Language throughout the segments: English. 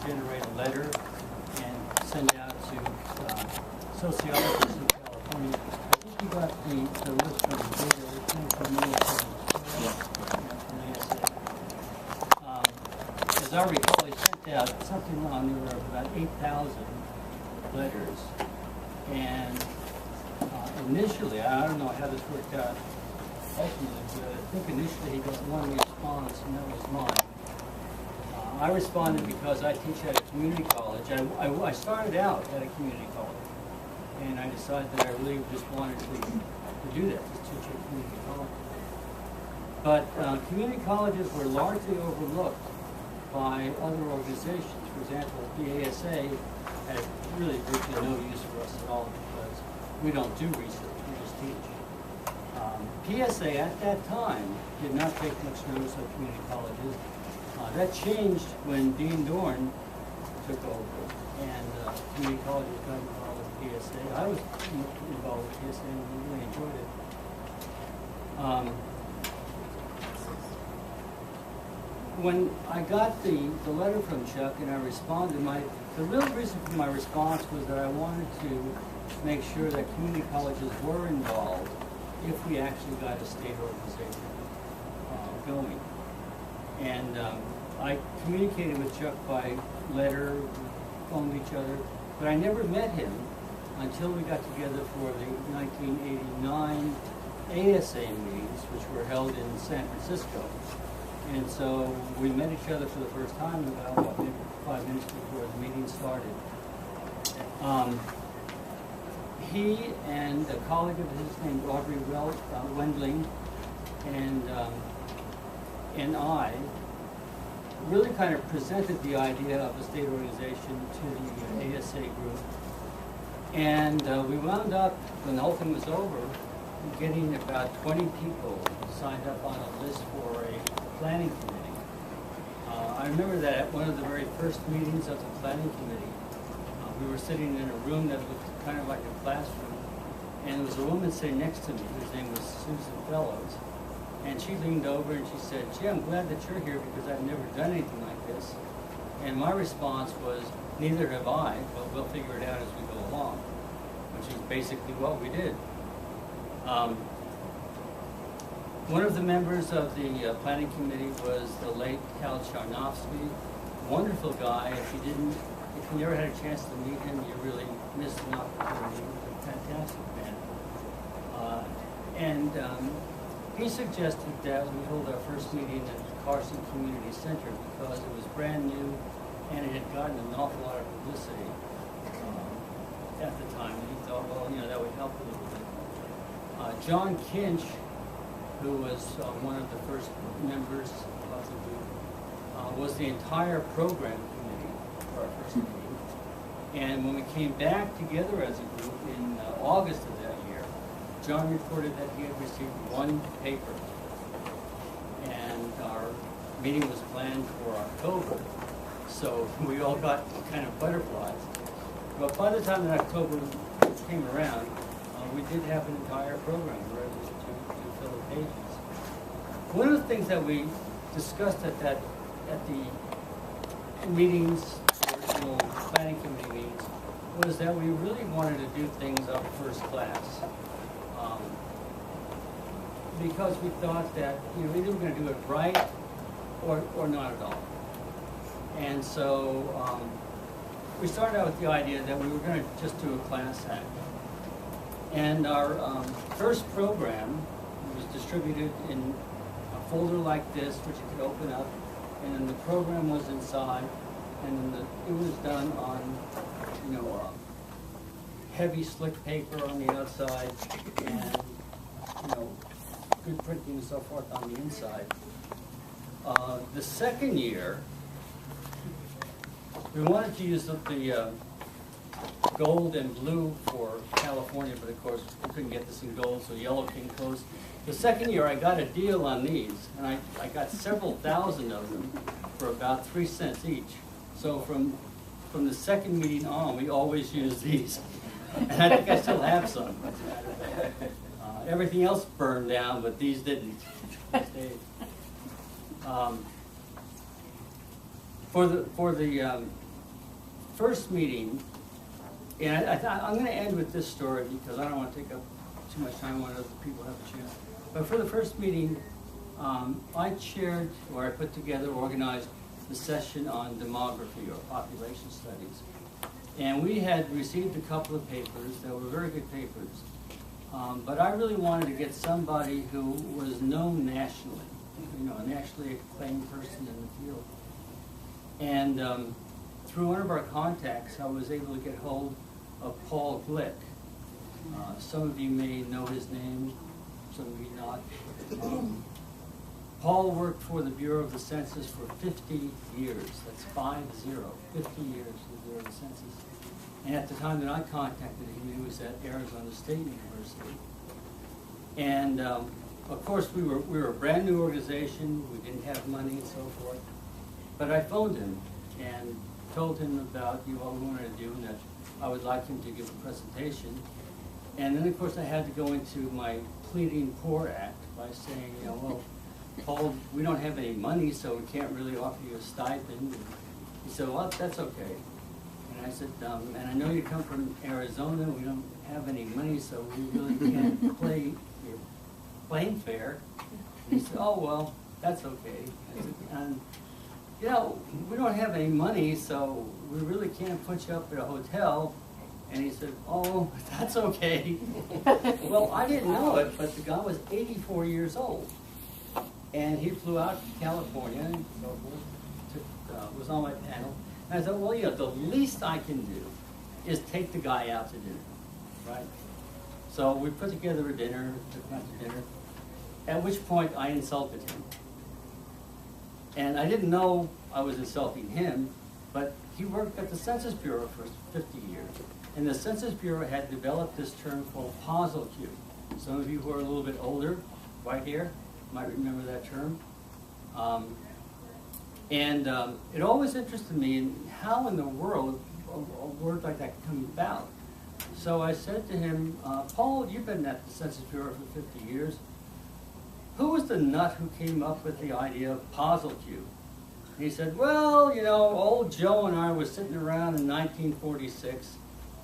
generate a letter and send out to sociologists in California. I think you got the list from the data that came from the as I recall, he sent out something on the order of about 8,000 letters. And initially, I don't know how this worked out ultimately, but I think initially he got one response, and that was mine. I responded because I teach at a community college. I started out at a community college, and I decided that I really just wanted to do that, to teach at community college. But community colleges were largely overlooked by other organizations. For example, the ASA had really virtually no use for us at all because we don't do research, we just teach. PSA at that time did not take much notice of community colleges. That changed when Dean Dorn took over and community colleges got involved with PSA. I was involved with PSA and really enjoyed it. When I got the letter from Chuck and I responded, the real reason for my response was that I wanted to make sure that community colleges were involved if we actually got a state organization going. And I communicated with Chuck by letter, we phoned each other, but I never met him until we got together for the 1989 ASA meetings, which were held in San Francisco. And so we met each other for the first time about maybe 5 minutes before the meeting started. He and a colleague of his named Audrey Wendling and I really kind of presented the idea of a state organization to the ASA group. And we wound up, when the whole thing was over, getting about 20 people signed up on a list for a planning committee. I remember that at one of the very first meetings of the planning committee, we were sitting in a room that looked kind of like a classroom, and there was a woman sitting next to me whose name was Susan Fellows, and she leaned over and she said, "Gee, I'm glad that you're here because I've never done anything like this." And my response was, "Neither have I, but we'll figure it out as we go along," which is basically what we did. One of the members of the planning committee was the late Hal Charnofsky, wonderful guy. If you never had a chance to meet him, you really missed an opportunity. He was a fantastic man. He suggested that we hold our first meeting at the Carson Community Center because it was brand new and it had gotten an awful lot of publicity at the time. And he thought, well, that would help a little bit. John Kinch, who was one of the first members of the group, was the entire program committee for our first meeting. And when we came back together as a group in August of that year, John reported that he had received one paper. And our meeting was planned for October, so we all got kind of butterflies. But by the time that October came around, we did have an entire program ready to fill the pages. One of the things that we discussed at the meetings, original planning committee meetings, was that we really wanted to do things up first class. Because we thought that either we were going to do it right or not at all. And so we started out with the idea that we were going to just do a class act. And our first program was distributed in a folder like this, which you could open up, and then the program was inside, and then it was done on, heavy slick paper on the outside, and good printing and so forth on the inside. The second year, we wanted to use the gold and blue for California, but of course we couldn't get this in gold, so yellow came close. The second year I got a deal on these, and I got several thousand of them for about 3 cents each. So from the second meeting on, we always used these. And I think I still have some. Everything else burned down, but these didn't. For the first meeting, and I'm going to end with this story because I don't want to take up too much time when other people have a chance. But for the first meeting, I chaired, or I put together, organized the session on demography or population studies. And we had received a couple of papers that were very good papers. But I really wanted to get somebody who was known nationally, you know, a nationally acclaimed person in the field. And through one of our contacts, I was able to get hold of Paul Glick. Some of you may know his name, some of you not. Paul worked for the Bureau of the Census for 50 years. That's 50, 50 years for the Bureau of the Census. And at the time that I contacted him, he was at Arizona State University. And of course, we were a brand new organization. We didn't have money and so forth. But I phoned him and told him about what we wanted to do, and that I would like him to give a presentation. And then, of course, I had to go into my pleading poor act by saying, you know, well, Paul, we don't have any money, so we can't really offer you a stipend. And he said, well, that's okay. And I said, and I know you come from Arizona, we don't have any money, so we really can't play your plane fare. And he said, oh, well, that's okay. I said, and, you know, we don't have any money, so we really can't put you up at a hotel. And he said, oh, that's okay. Well, I didn't know it, but the guy was 84 years old. And he flew out to California and so forth, was on my panel. And I thought, well, you know, the least I can do is take the guy out to dinner, right? So we put together a dinner, took him out to dinner, at which point I insulted him. And I didn't know I was insulting him, but he worked at the Census Bureau for 50 years. And the Census Bureau had developed this term called posal cue. Some of you who are a little bit older, right here, might remember that term. It always interested me in how in the world a word like that can come about. So I said to him, Paul, you've been at the Census Bureau for 50 years. Who was the nut who came up with the idea of posal cue? And he said, well, you know, old Joe and I were sitting around in 1946,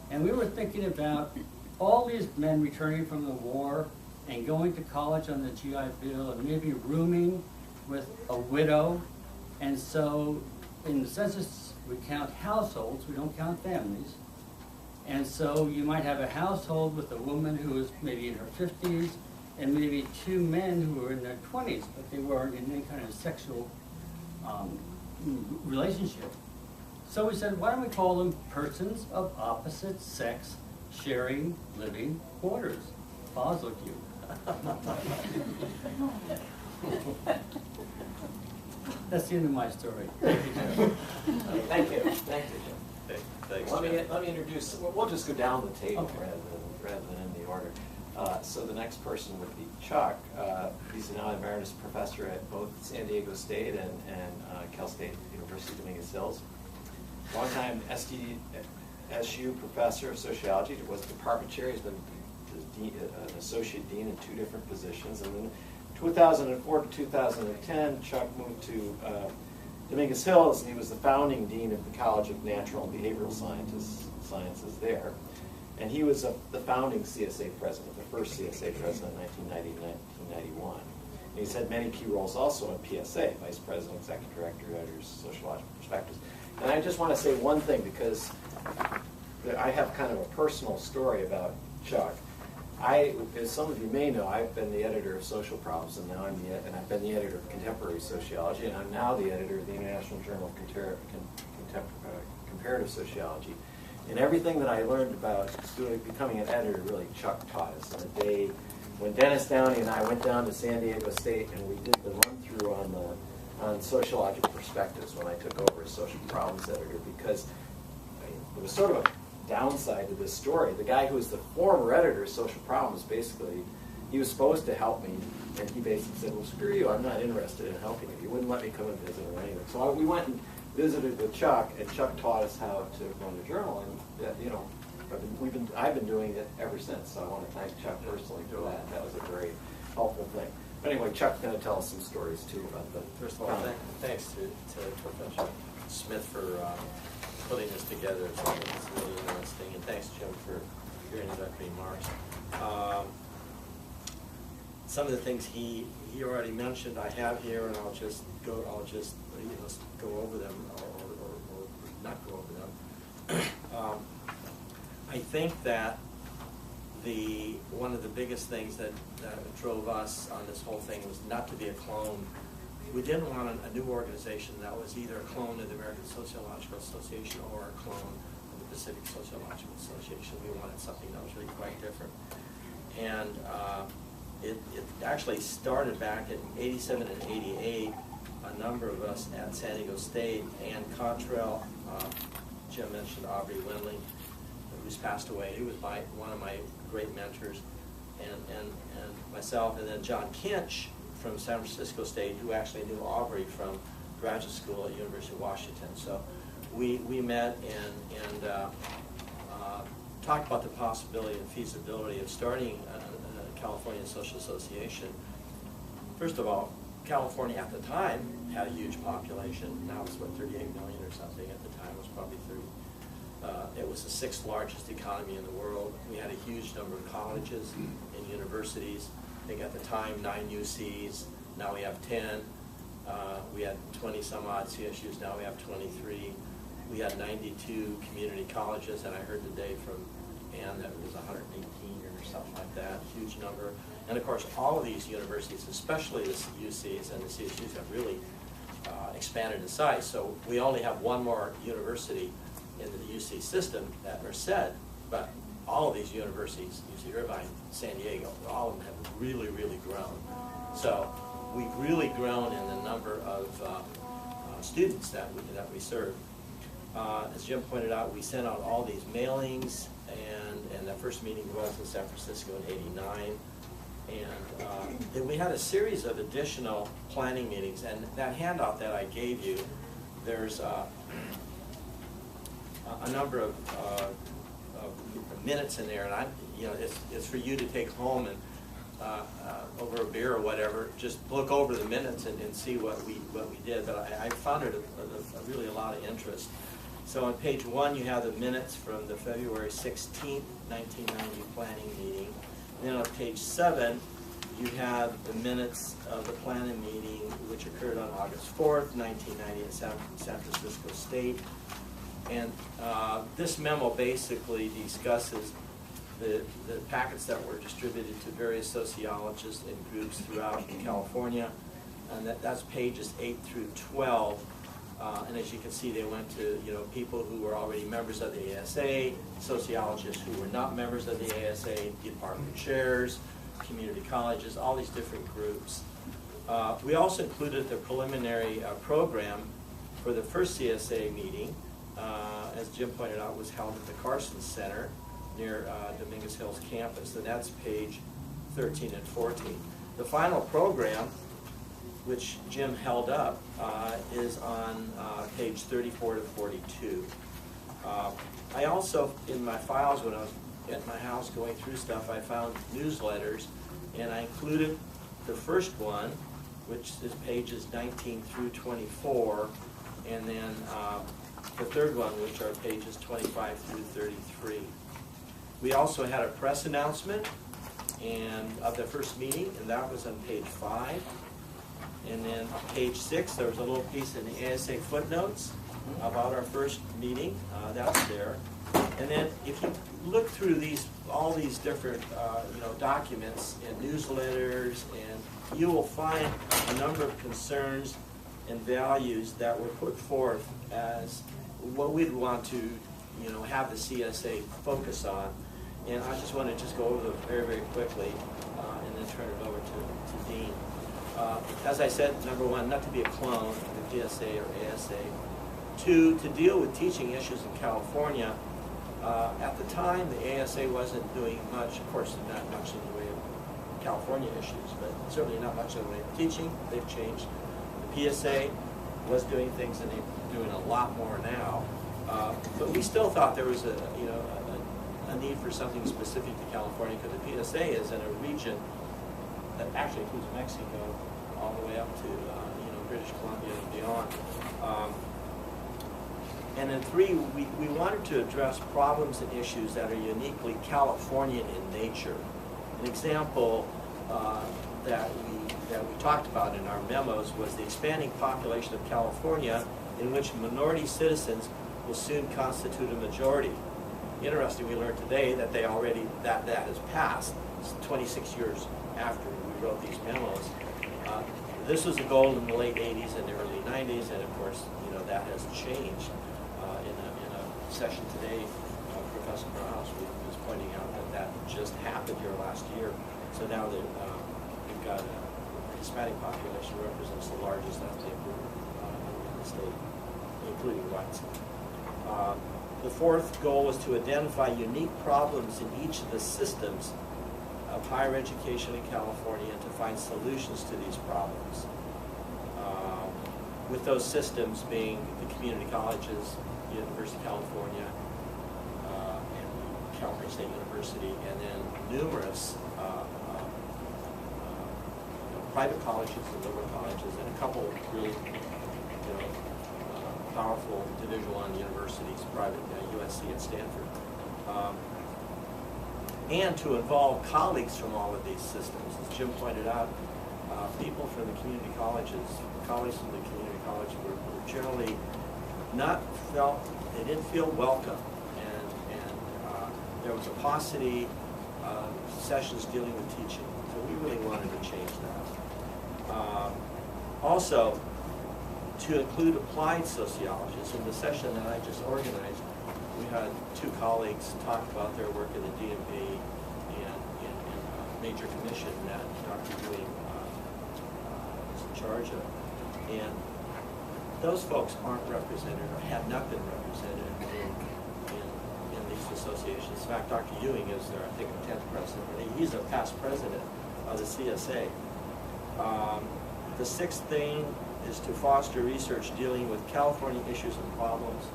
and we were thinking about all these men returning from the war and going to college on the GI Bill and maybe rooming with a widow. And so in the census, we count households, we don't count families. And so you might have a household with a woman who is maybe in her 50s and maybe two men who were in their 20s, but they weren't in any kind of sexual relationship. So we said, why don't we call them persons of opposite sex sharing living quarters? Posal cue. That's the end of my story. Thank you, Joe. Thank you. Thank you, Jim. Thanks, Let me introduce. We'll just go down the table rather than in the order. So the next person would be Chuck. He's now an emeritus professor at both San Diego State and Cal State University Dominguez Hills. Longtime SU professor of sociology. Was department chair. He's been an associate dean in 2 different positions. And then 2004 to 2010, Chuck moved to Dominguez Hills, and he was the founding dean of the College of Natural and Behavioral Sciences there. And he was the founding CSA president, the first CSA president in 1990-1991. And he's had many key roles also in PSA, vice president, executive director, editors, sociological perspectives. And I just want to say one thing, because I have kind of a personal story about Chuck. As some of you may know, I've been the editor of Social Problems, and now I've been the editor of Contemporary Sociology, and I'm now the editor of the International Journal of Comparative Sociology. And everything that I learned about becoming an editor, really Chuck taught us. On a day when Dennis Downey and I went down to San Diego State, and we did the run-through on sociological perspectives when I took over as Social Problems editor, because it was sort of a downside to this story. The guy who was the former editor of Social Problems, basically, he was supposed to help me, and he basically said, well, screw you, I'm not interested in helping you. He wouldn't let me come and visit or anything. So we went and visited with Chuck, and Chuck taught us how to run a journal, and you know, I've been doing it ever since. So I want to thank Chuck personally for that. That was a very helpful thing. But anyway, Chuck's going to tell us some stories too about the. First of all, thanks to Professor Smith for putting this together. It's really interesting, and thanks, Jim, for your introductory remarks. Some of the things he already mentioned I have here, and I'll just go over them or not go over them. I think that one of the biggest things that drove us on this whole thing was not to be a clone. We didn't want a new organization that was either a clone of the American Sociological Association or a clone of the Pacific Sociological Association. We wanted something that was really quite different. And it actually started back in '87 and '88. A number of us at San Diego State, Ann Cottrell, Jim mentioned Aubrey Lindley, who's passed away. He was one of my great mentors, and myself, and then John Kinch from San Francisco State, who actually knew Aubrey from graduate school at University of Washington. So we met and talked about the possibility and feasibility of starting a California Social Association. First of all, California at the time had a huge population. Now it's, 38 million or something. At the time it was probably 30. It was the 6th largest economy in the world. We had a huge number of colleges and universities. I think at the time 9 UCs. Now we have 10. We had 20 some odd CSUs. Now we have 23. We had 92 community colleges, and I heard today from Ann that it was 118 or something like that. Huge number. And of course, all of these universities, especially the UCs and the CSUs, have really expanded in size. So we only have one more university in the UC system at Merced, but all of these universities, UC Irvine, San Diego, all of them have really, really grown. So we've really grown in the number of students that we serve. As Jim pointed out, we sent out all these mailings, and that first meeting was in San Francisco in '89. And then we had a series of additional planning meetings, and that handout that I gave you, there's a number of minutes in there, and it's for you to take home and over a beer or whatever, just look over the minutes and see what we did. But I found it really a lot of interest. So on page 1, you have the minutes from the February 16th, 1990 planning meeting. And then on page 7, you have the minutes of the planning meeting, which occurred on August 4th, 1990 at San Francisco State. And this memo basically discusses the packets that were distributed to various sociologists and groups throughout California. And that's pages 8 through 12. And as you can see, they went to people who were already members of the ASA, sociologists who were not members of the ASA, department chairs, community colleges, all these different groups. We also included the preliminary program for the first CSA meeting. As Jim pointed out, was held at the Carson Center near Dominguez Hills campus, and that's page 13 and 14. The final program, which Jim held up, is on page 34 to 42. I also, in my files when I was at my house going through stuff, I found newsletters, and I included the first one, which is pages 19 through 24, and then the third one, which are pages 25 through 33. We also had a press announcement of the first meeting, and that was on page 5. And then on page 6, there was a little piece in the ASA footnotes about our first meeting. That's there. And then if you look through all these different documents and newsletters, and you will find a number of concerns and values that were put forth as what we'd want to have the CSA focus on. And I just want to go over them very, very quickly and then turn it over to Dean. As I said, number 1, not to be a clone of the PSA or ASA. 2, to deal with teaching issues in California. At the time, the ASA wasn't doing much, of course, not much in the way of California issues, but certainly not much in the way of teaching. They've changed. The PSA was doing things, and they're doing a lot more now. But we still thought there was a need for something specific to California, because the PSA is in a region that actually includes Mexico all the way up to British Columbia and beyond. And then 3, we wanted to address problems and issues that are uniquely Californian in nature. An example that we talked about in our memos was the expanding population of California, in which minority citizens will soon constitute a majority. Interesting, we learned today that that has passed. It's 26 years after we wrote these memos. This was a goal in the late 80s and the early 90s, and of course, that has changed. In a session today, Professor Brown was pointing out that just happened here last year. So now that we've got a Hispanic population represents the largest ethnic group in the state, including whites. The 4th goal was to identify unique problems in each of the systems of higher education in California and to find solutions to these problems. With those systems being the community colleges, the University of California, and California State University, and then numerous private colleges and liberal colleges, and a couple really powerful Division I universities, private USC and Stanford. And to involve colleagues from all of these systems. As Jim pointed out, people from the community colleges, colleagues from the community college were generally they didn't feel welcome. And there was a paucity of sessions dealing with teaching. So we really wanted to change that. Also, to include applied sociologists. In the session that I just organized, we had 2 colleagues talk about their work in the DMV and in a major commission that Dr. Ewing is in charge of. And those folks aren't represented or have not been represented in these associations. In fact, Dr. Ewing is their, I think, 10th president. He's a past president of the CSA. The 6th thing is to foster research dealing with California issues and problems.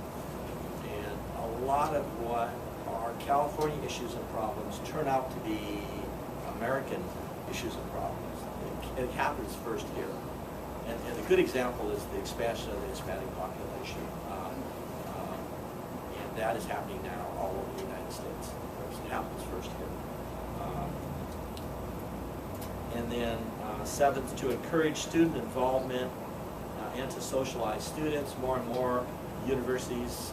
And a lot of what are California issues and problems turn out to be American issues and problems. It happens first here. And a good example is the expansion of the Hispanic population. And that is happening now all over the United States. It happens first here. And then 7th, to encourage student involvement and to socialize students. More and more universities,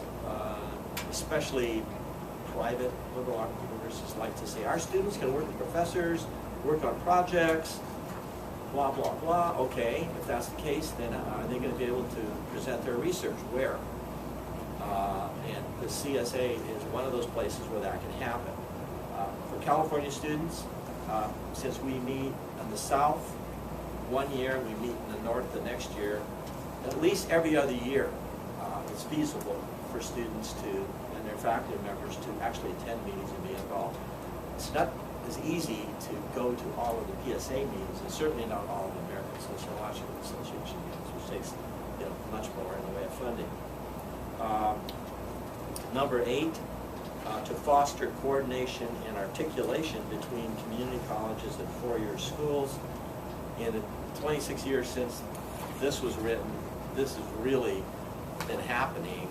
especially private liberal arts universities, like to say, our students can work with professors, work on projects, blah, blah, blah. Okay, if that's the case, then are they going to be able to present their research? Where? And the CSA is one of those places where that can happen. For California students, since we meet in the South 1 year, we meet in the North the next year, at least every other year, it's feasible for students to, and their faculty members, to actually attend meetings and be involved. It's not as easy to go to all of the PSA meetings, and certainly not all of the American Sociological Association meetings, which takes much more in the way of funding. Number 8, to foster coordination and articulation between community colleges and 4-year schools. In the 26 years since this was written, this has really been happening.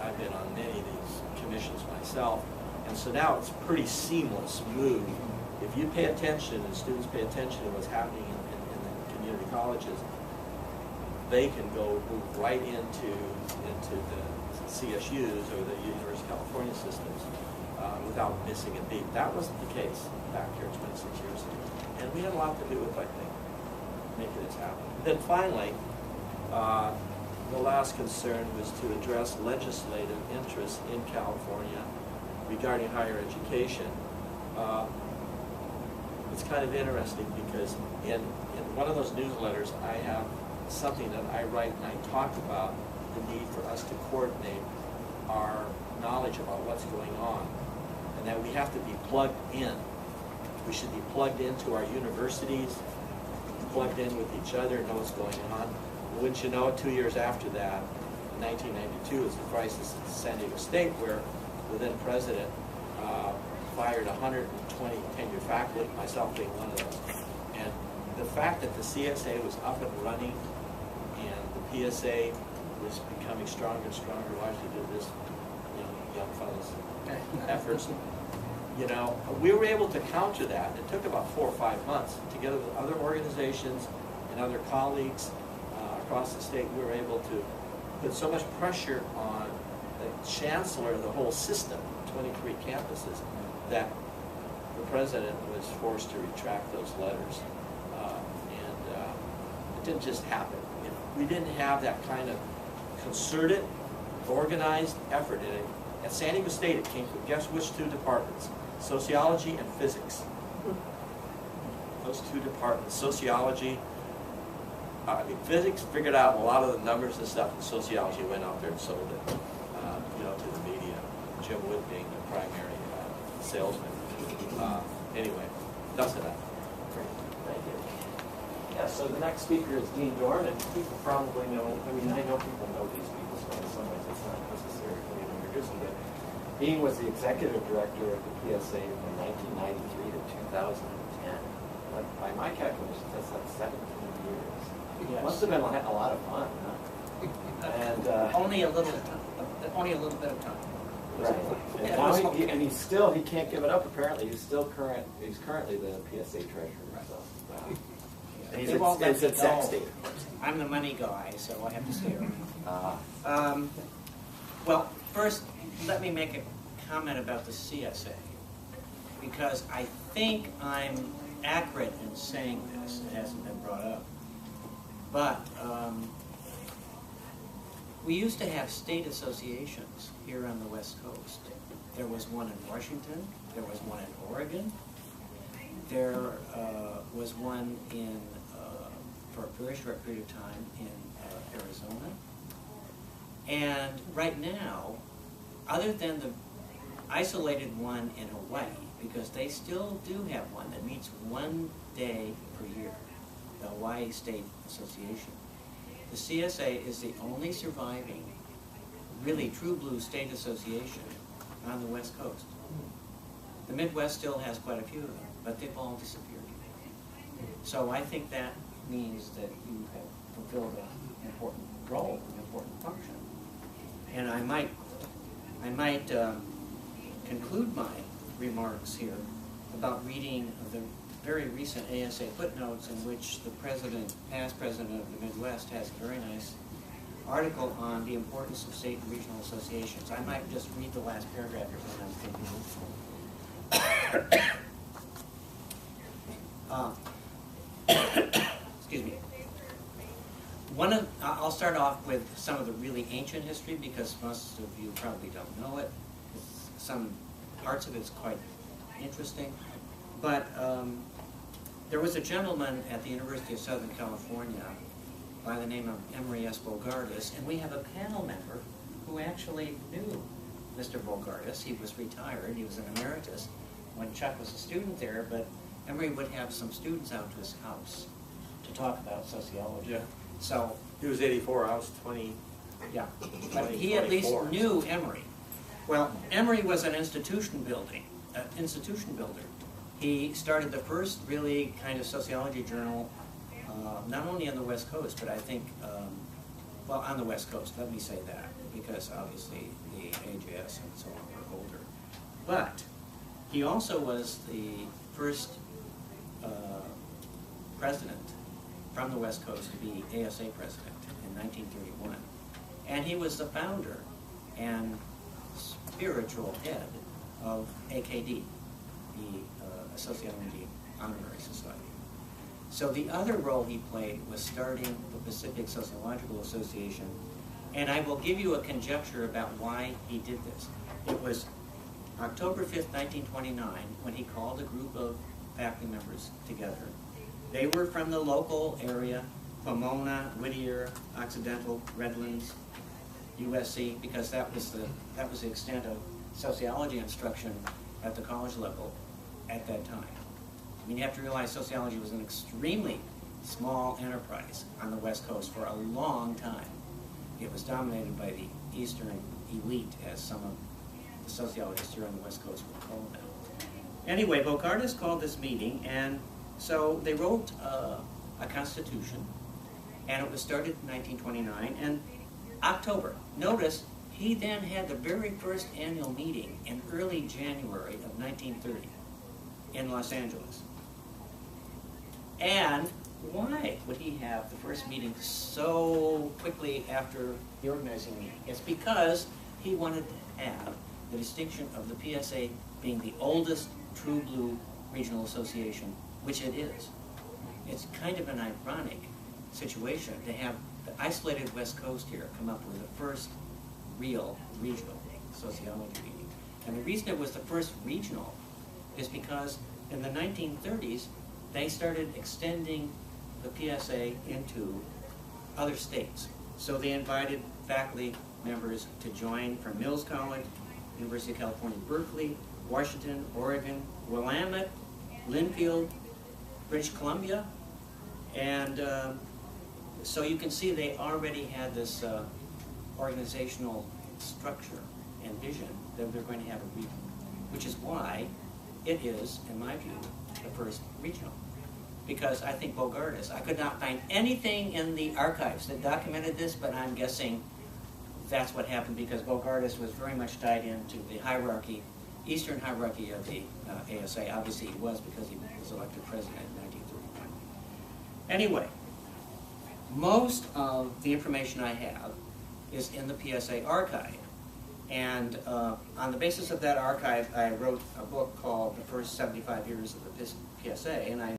I've been on many of these commissions myself, and so now it's a pretty seamless move. If you pay attention and students pay attention to what's happening in the community colleges, they can move right into the CSUs or the University of California systems without missing a beat. That wasn't the case back here 26 years ago, and we had a lot to do with, I think, making this happen. Then finally, the last concern was to address legislative interests in California regarding higher education. It's kind of interesting because in one of those newsletters, I have something that I write, and I talk about the need for us to coordinate our knowledge about what's going on, and that we have to be plugged in. We should be plugged into our universities, plugged in with each other, know what's going on. Wouldn't you know it, 2 years after that, in 1992, was the crisis at San Diego State, where the then president fired 120 tenured faculty, myself being one of those. And the fact that the CSA was up and running and the PSA was becoming stronger and stronger largely due to this, young fellow's efforts. We were able to counter that. It took about 4 or 5 months. Together with other organizations and other colleagues across the state, we were able to put so much pressure on the chancellor of the whole system, 23 campuses, that the president was forced to retract those letters. It didn't just happen. If we didn't have that kind of concerted, organized effort in it, at San Diego State it came from, guess which 2 departments? Sociology and physics. Those 2 departments, sociology, physics figured out a lot of the numbers and stuff, and sociology went out there and sold it, to the media. Jim Wood being the primary salesman. Anyway, that's enough. Great, thank you. Yeah, so the next speaker is Dean Dorn, and people probably know, I know people know these people, so in some ways it's not necessary for me to introduce them, but Dean was the executive director of the PSA from 1993 to 2010. By my calculations, that's like 17 years. Yes. Must have been a lot of fun, huh? And Only a little bit of time. right. And Yeah, now he can't give it up. Apparently, he's currently the PSA treasurer. So. And he's They won't let at me Sac go. State, of course. I'm the money guy, so I have to stay around. Well, first, let me make a comment about the CSA, because I think I'm accurate in saying this. It hasn't been brought up. But we used to have state associations here on the West Coast. There was one in Washington, there was one in Oregon, there was one in, for a very short period of time, in Arizona. And right now, other than the isolated one in Hawaii, because they still do have one that meets 1 day per year, the Hawaii State Association. The CSA is the only surviving, really true blue state association on the West Coast. The Midwest still has quite a few of them, but they've all disappeared. So I think that means that you have fulfilled an important role, an important function. And I might conclude my remarks here about reading the very recent ASA footnotes in which the past president of the Midwest has a very nice article on the importance of state and regional associations. I might just read the last paragraph here when I'm thinking. Excuse me. I'll start off with some of the really ancient history because most of you probably don't know it. Some parts of it's quite interesting. But there was a gentleman at the University of Southern California by the name of Emory S. Bogardus, and we have a panel member who actually knew Mr. Bogardus. He was retired, he was an emeritus when Chuck was a student there, but Emory would have some students out to his house to talk about sociology. Yeah. So He was 84, I was 20. yeah, but he at least 24. knew Emory. Well, Emory was an institution builder. He started the first really kind of sociology journal, not only on the West Coast, but I think, well, on the West Coast, let me say that, because obviously the AJS and so on were older. But he also was the first president from the West Coast to be ASA president in 1931. And he was the founder and spiritual head of AKD, the Sociology Honorary Society. So the other role he played was starting the Pacific Sociological Association, and I will give you a conjecture about why he did this. It was October 5th, 1929, when he called a group of faculty members together. They were from the local area, Pomona, Whittier, Occidental, Redlands, USC, because that was the extent of sociology instruction at the college level at that time. I mean, you have to realize sociology was an extremely small enterprise on the West Coast for a long time. It was dominated by the Eastern elite, as some of the sociologists here on the West Coast would call them. Anyway, Bogardus called this meeting, and so they wrote a constitution, and it was started in 1929, and October. Notice, he then had the very first annual meeting in early January of 1930 in Los Angeles. And why would he have the first meeting so quickly after the organizing meeting? It's because he wanted to have the distinction of the PSA being the oldest true blue regional association, which it is. It's kind of an ironic situation to have the isolated West Coast here come up with the first real regional sociology meeting. And the reason it was the first regional is because in the 1930s, they started extending the PSA into other states. So they invited faculty members to join from Mills College, University of California, Berkeley, Washington, Oregon, Willamette, Linfield, British Columbia, and so you can see they already had this organizational structure and vision that they're going to have a region, which is why it is, in my view, the first regional. Because I think Bogardus, I could not find anything in the archives that documented this, but I'm guessing that's what happened because Bogardus was very much tied into the hierarchy, Eastern hierarchy of the ASA. Obviously he was because he was elected president in 1931. Anyway, most of the information I have is in the PSA archive. And on the basis of that archive, I wrote a book called The First 75 Years of the PSA, and I